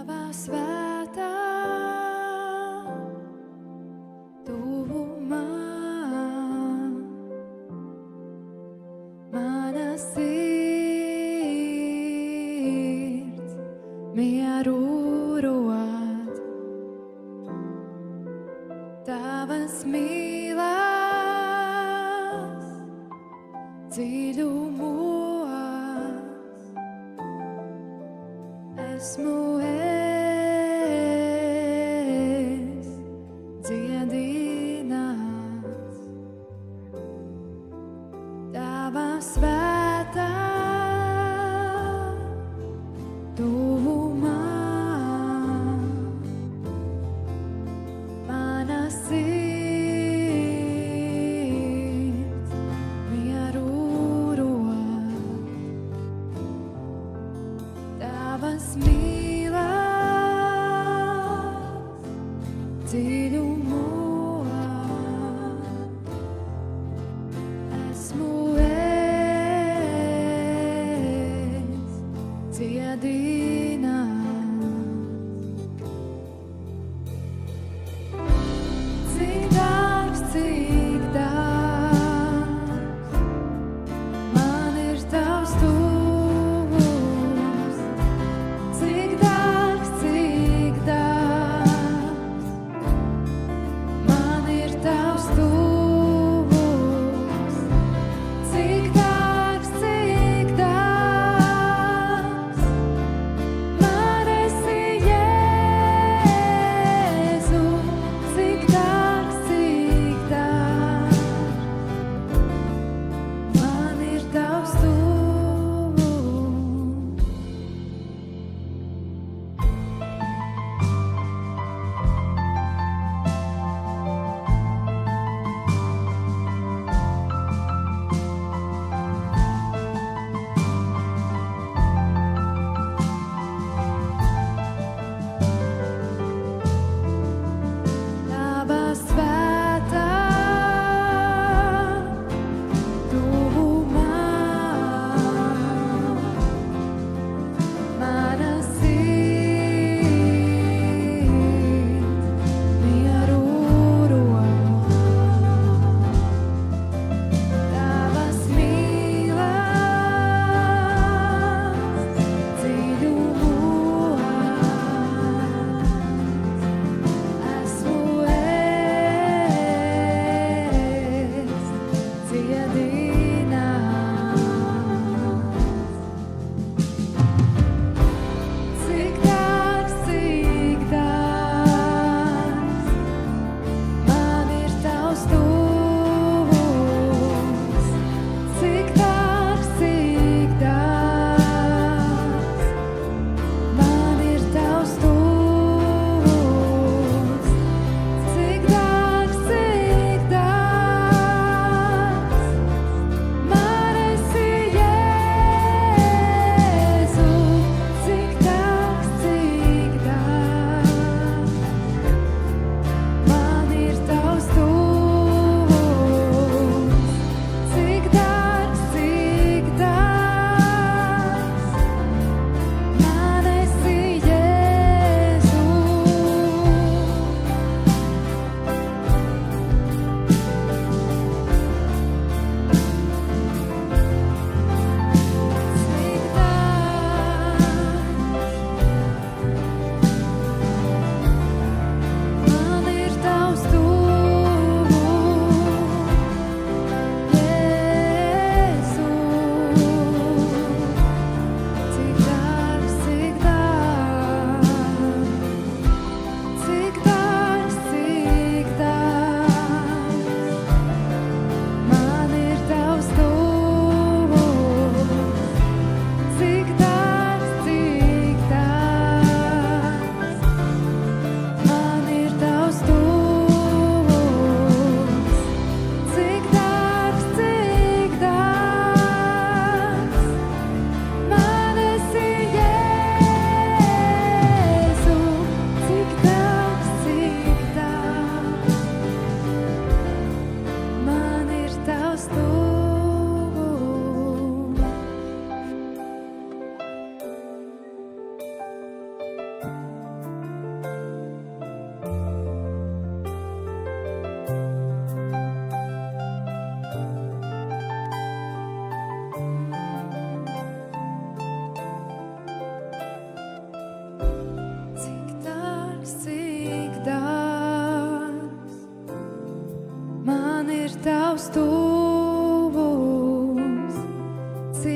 Tava svētā tuvumā, mana sirds mieru rod. Tavas mīlestības dziļumos esmu es dziedināts. Tava svētā tuvumā, mana sirds mieru rod. Tavas mīlestības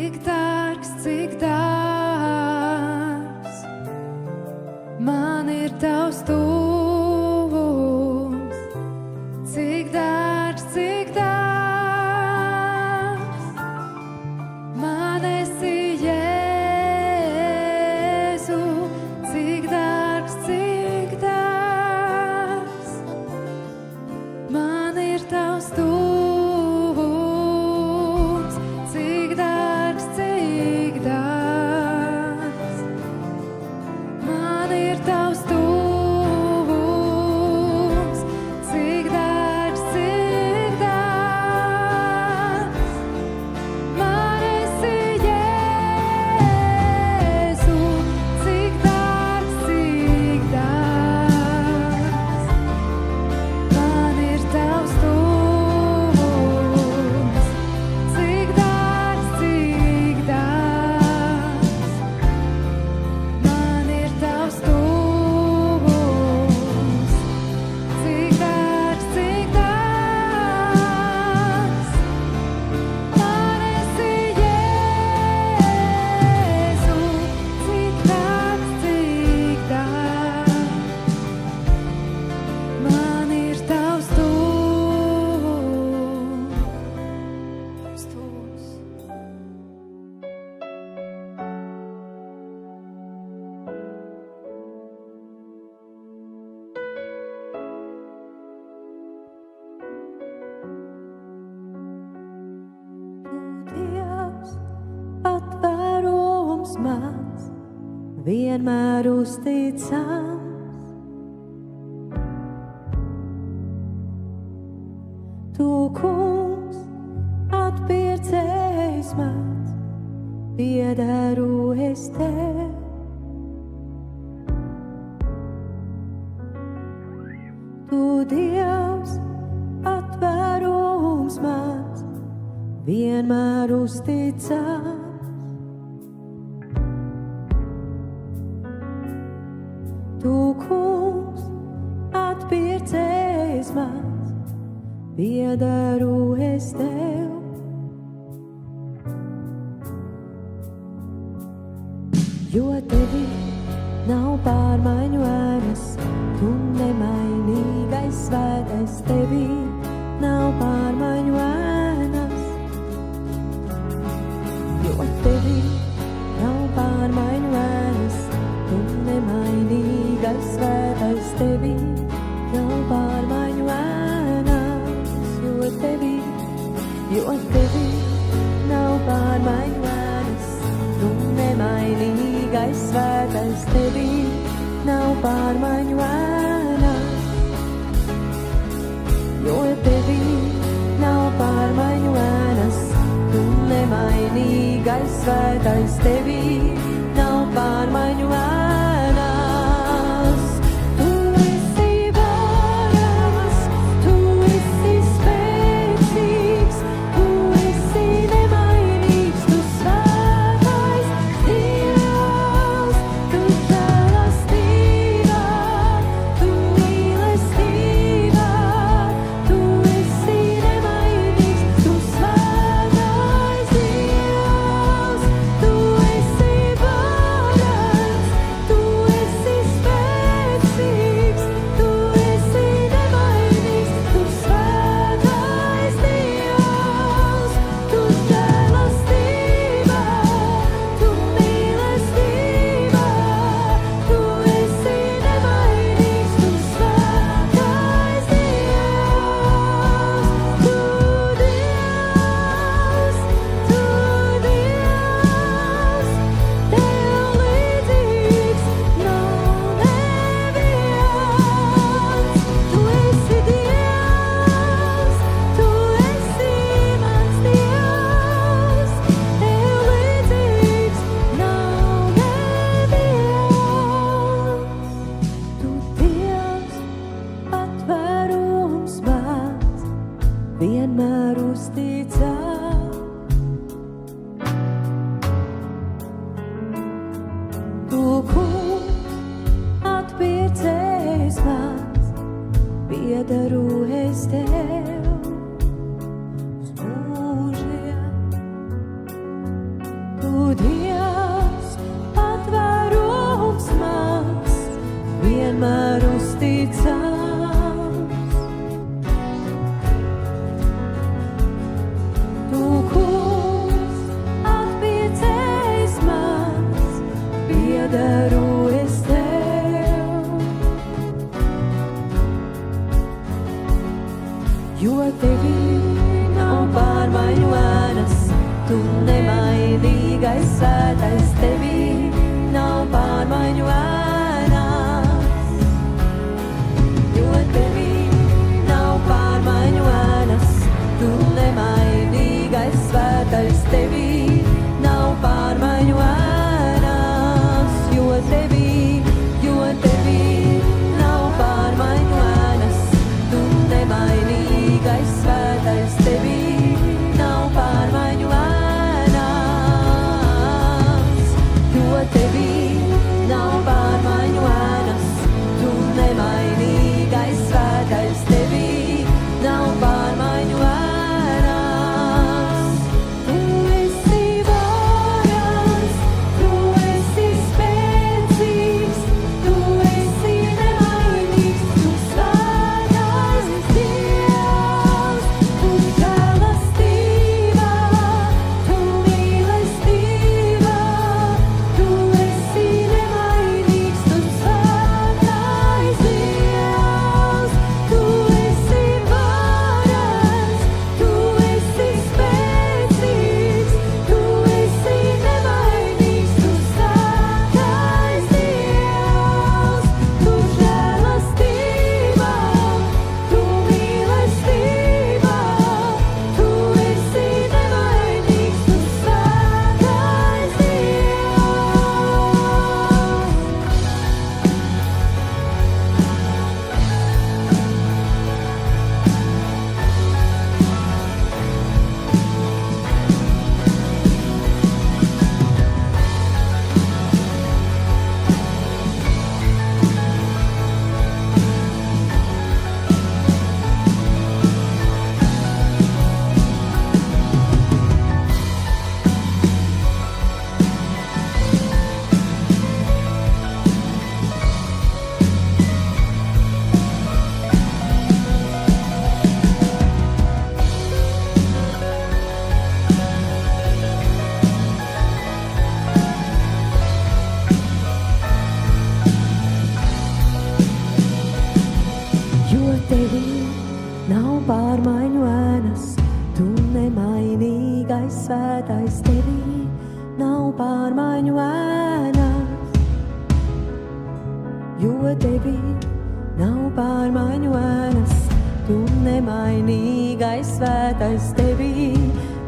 cik dārgs, cik dārgs. Man ir tavs tuvums, cik dārgs, cik dārgs. Man esi Jēzu, cik dārgs, cik dārgs. Man ir tavs tuvums, cik dārgs, cik dārgs. Man ir tavs tuvums, cik dārgs, cik dārgs. Man esi Jēzu, cik dārgs, cik dārgs. Man ir tavs tuvums, cik dārgs, cik dārgs. Man ir tavs tuvums, cik dārgs, cik dārgs. Man esi Jēzu, cik dārgs, cik dārgs. Man ir tavs tuvums. Dievs, patvērums mans, vienmēr uzticams. Tu, kungs, atpircējs mans, piederu es tev. Tu, Dievs, patvērums mans, vienmēr uzticams. Tu, kungs, atpircējs mans, piederu es tev. Jo tevi nav pārmaiņu ēnas, tu nemainīgais svētais, tevi nav pārmaiņu ēnas. Jo tevi nav pārmaiņu ēnas, tu nemainīgais svētais, tevi nav pārmaiņu ēnas. Jo tevi nav pārmaiņu ēnas, tu nemainīgais svētais, tevi nav pārmaiņu ēnas. Jo tevi nav pārmaiņu ēnas, tu nemainīgais svētais, tevi nav pārmaiņu ēnas. Tu esi varens, tu esi spēcīgs, tu esi nemainīgs, tu svētais Dievs, tu žēlastībā, tu mīlestībā, tu esi nemainīgs, tu svētais Dievs, tu esi varens, tu esi spēcīgs, tu esi nemainīgs, tu svētais Dievs, tu žēlastībā, tu mīlestībā, tu esi nemainīgs, tu svētais Dievs, tu Dievs, tev līdzīgs nav neviens. Tu esi Dievs, tu esi mans Dievs, tev līdzīgs nav neviens. Tu Dievs, patvērums mans, vienmēr uzticams. Tu, kungs, atpircējs mans, piederu es tev uz mūžiem. Dievs, patvērums mans, vienmēr uzticams. Tu, kungs, atpiecējs mans, piederu es tev. Jo tevī nav pārmaiņu ēnas, tu nemainīgais svētais, tevī nav pārmaiņu ēnas. Jo tevī nav pārmaiņu ēnas, tu nemainīgais svētais, tevī nav pārmaiņu ēnas. Jo tevī nav pārmaiņu ēnas, tu nemainīgais svētais, tevī nav pārmaiņu ēnas. Jo tevī nav pārmaiņu ēnas, tu nemainīgais svētais, tevī nav pārmaiņu ēnas. Tu esi varens, tu esi spēcīgs, tu esi nemainīgs, tu svētais Dievs, tu žēlastībā, tu mīlestībā, tu esi nemainīgs, tu svētais Dievs, tu esi varens, tu esi spēcīgs, tu esi nemainīgs, tu svētais Dievs, tu žēlastībā, tu mīlestībā, tu esi nemainīgs, tu svētais Dievs. Jo tevī nav pārmaiņu ēnas, tu nemainīgais svētais, tevī nav pārmaiņu ēnas. Jo tevī nav pārmaiņu ēnas, tu nemainīgais svētais, tevī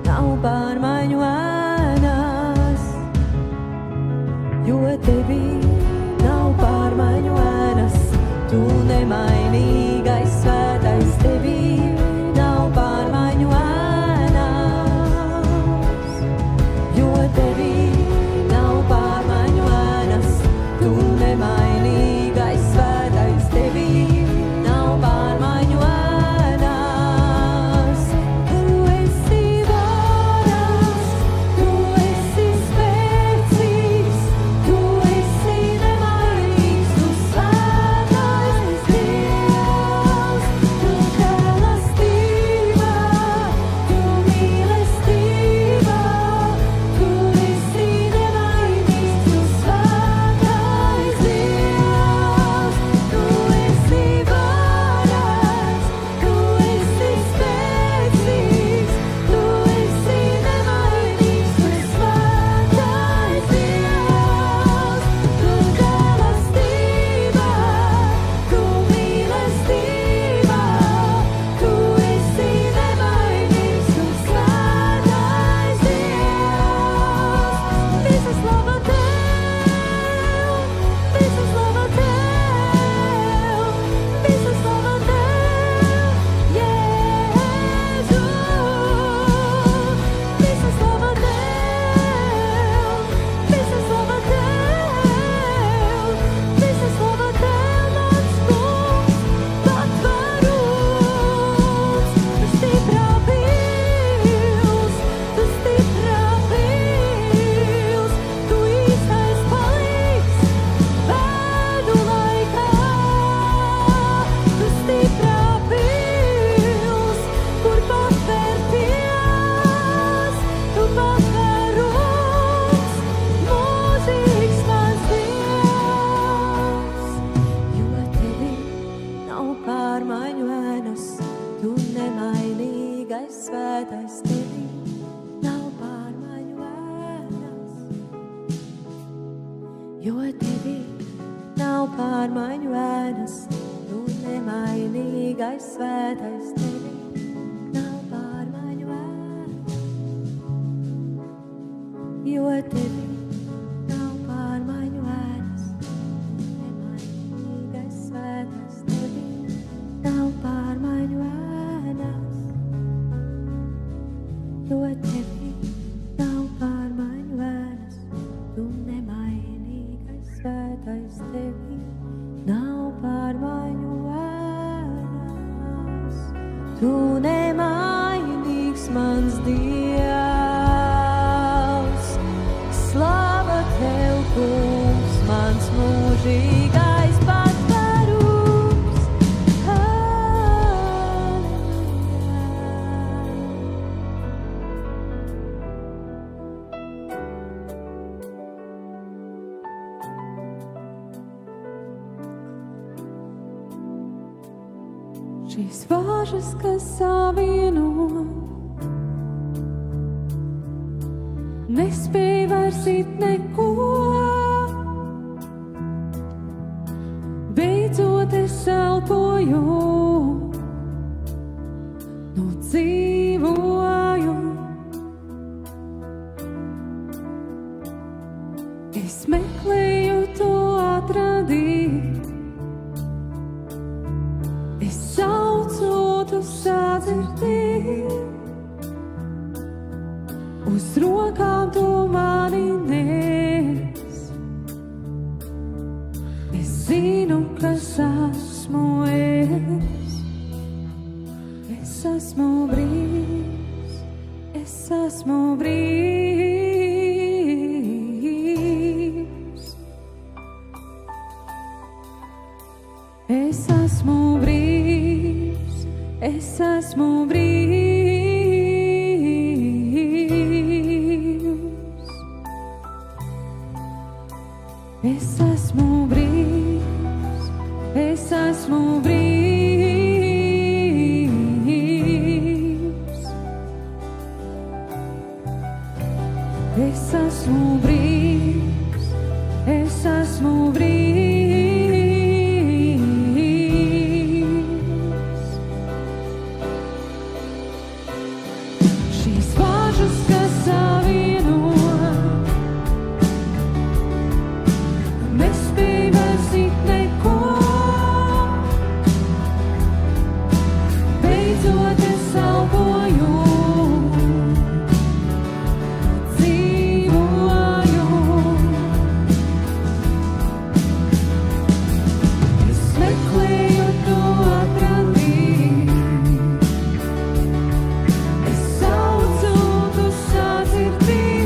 nav pārmaiņu ēnas. Jo tevī nav pārmaiņu ēnas, tu nemainīgais svētais, tevī nav pārmaiņu ēnas. Jo tevī nav pārmaiņu ēnas, tu nemainīgais svētais, tevī nav pārmaiņu ēnas. Tu esi varens, tu esi spēcīgs, tu esi jo tevī nav pārmaiņu ēnas, tu nemainīgais svētais tevī nav pārmaiņu ēnas, jo tevī nav pārmaiņu ēnas, nemainīgais svētais tevī nav pārmaiņu ēnas, jo tevī nav pārmaiņu ēnas, tu nemainīgais svētais tevī nav pārmaiņu ēnas, tu nemainīgs mans Dievs, slava tev, kungs, mans mūžīgais patvarums. Šīs vāžas, kas savieno, nespēj vairs it neko. Beidzot es elpoju, nu dzīvoju. Es meklēju to atradīt, es saucu tu sadzirdīt. Uz rokām tu mani nes, es zinu, kas esmu es. Es esmu brīvs, es esmu brīvs. Es esmu brīvs, es esmu brīvs. Es esmu brīvs, es esmu brīvs. Es esmu brīvs, es esmu brīvs. Šīs vāžas, kas savieno, nespēj vairs it neko. Beidzot es elpoju, dzīvoju. Es meklēju to atradīt, es saucu tu sadzirdīt.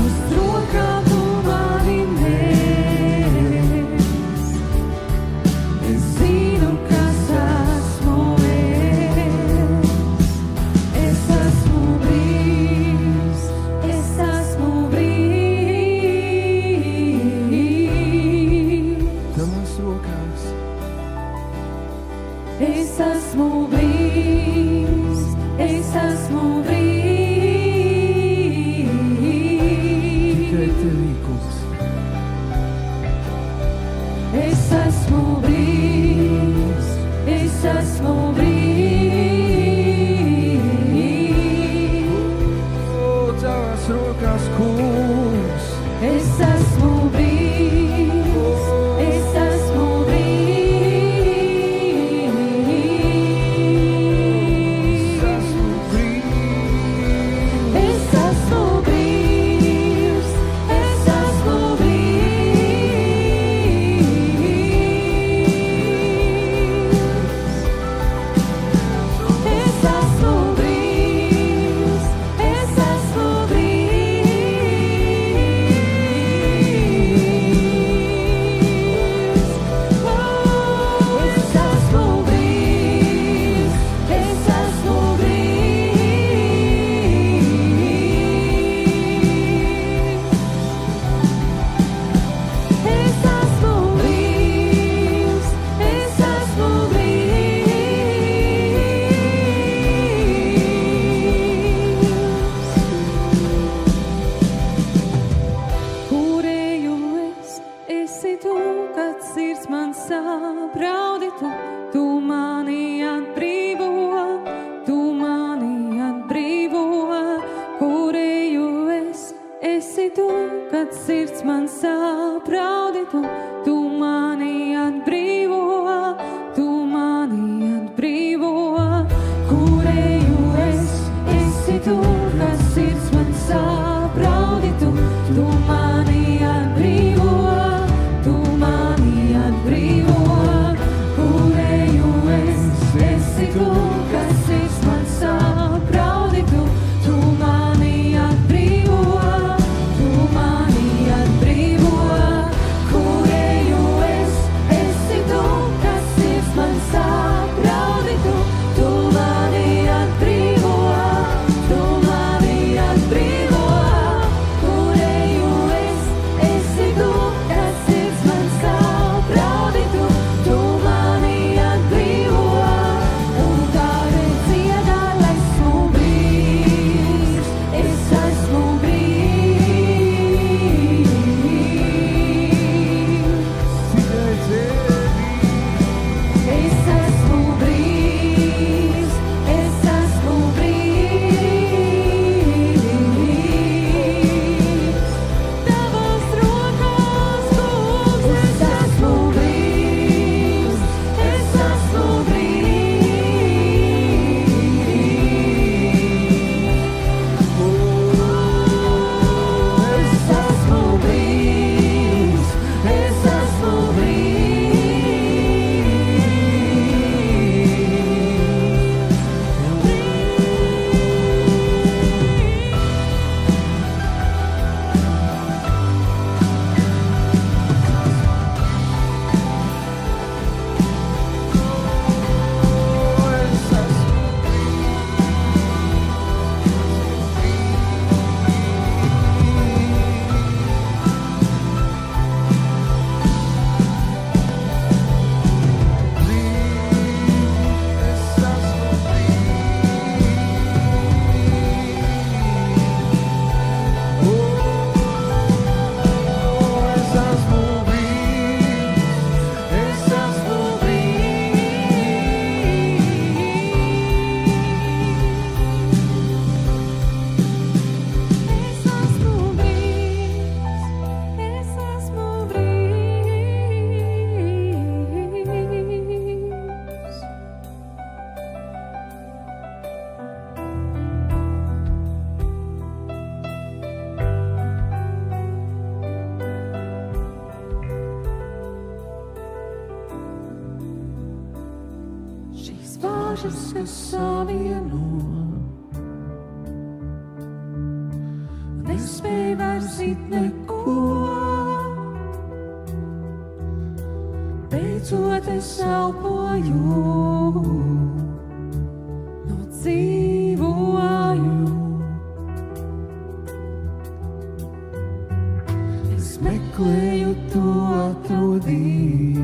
Uz rokām tu mani nes, es zinu, kas esmu es. Es esmu brīvs, es esmu brīvs. Tavās rokās Es esmu brīvs, es esmu tikai brīvs. tevī, kungs. Es esmu brīvs, es esmu brīvs. O, tavās rokās, kungs. Es esmu brīvs, es esmu brīvs. Es esmu brīvs. Es esmu brīvs, es esmu brīvs. Es esmu brīvs, es esmu brīvs. esi tu, kad sirds man saprauditu, tu mani atbrīvo, tu mani atbrīvo. Kurēju es, esi tu, kad sirds man saprauditu, tu mani atbrīvo, tu mani atbrīvo. Kurēju es, esi tu, kad sirds man saprauditu, tu mani atbrīvo, tu mani atbrīvo. Kurēju es, esi tu, kad sirds man saprauditu, tu mani atbrīvo, tu mani atbrīvo. Kurēju es, esi tu, kad sirds man saprauditu, tu mani atbrīvo. Un tādēļ dziedā, lai esmu brīvs, es esmu brīvs. Tikai tevi. Es esmu brīvs, es esmu brīvs. Tavās rokās, kungs, es esmu brīvs, es esmu brīvs. Es esmu brīvs, es esmu Šīs vāžas, kas savieno, nespēj vairs it neko. Beidzot es elpoju, no dzīvoju. Es meklēju to atrodīt.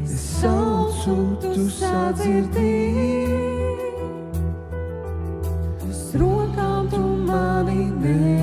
Es saucu, tu sadzirdī, uz rokām tu mani ne.